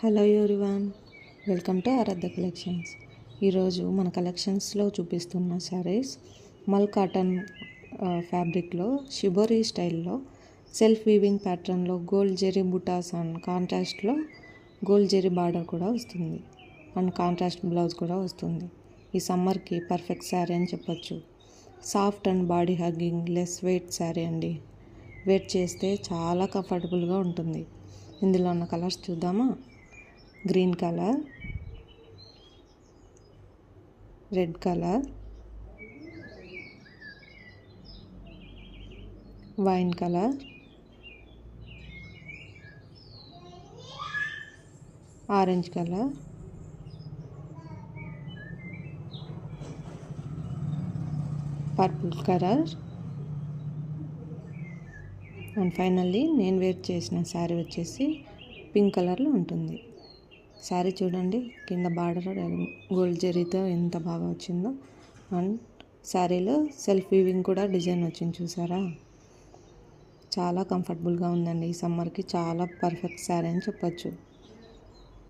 Hello everyone, welcome to Aaradhya collections. ఈరోజు మన కలెక్షన్స్లో చూపిస్తున్న శారీస్ మల్ కాటన్ ఫ్యాబ్రిక్లో షిబోరి స్టైల్లో సెల్ఫ్ వీవింగ్ ప్యాటర్న్లో గోల్డ్ జెరీ బుటాస్ అండ్ కాంట్రాస్ట్లో గోల్డ్ జెరీ బార్డర్ కూడా వస్తుంది అండ్ కాంట్రాస్ట్ బ్లౌజ్ కూడా వస్తుంది. ఈ సమ్మర్కి పర్ఫెక్ట్ శారీ అని చెప్పొచ్చు. Soft and body hugging less weight sari అండి. వేర్ చేస్తే చాలా కంఫర్టబుల్గా ఉంటుంది. ఇందులో ఉన్న కలర్స్ చూద్దామా? Green colour, red colour, wine colour, orange colour, purple colour and finally నేను వేర్ చేసిన శారీ వచ్చేసి పింక్ కలర్లో ఉంటుంది. శారీ చూడండి, కింద బార్డర్ గోల్డ్ జరీతో ఎంత బాగా వచ్చిందో అండ్ శారీలో సెల్ఫ్ వీవింగ్ కూడా డిజైన్ వచ్చింది చూసారా. చాలా కంఫర్టబుల్గా ఉందండి. ఈ సమ్మర్కి చాలా పర్ఫెక్ట్ శారీ అని చెప్పొచ్చు.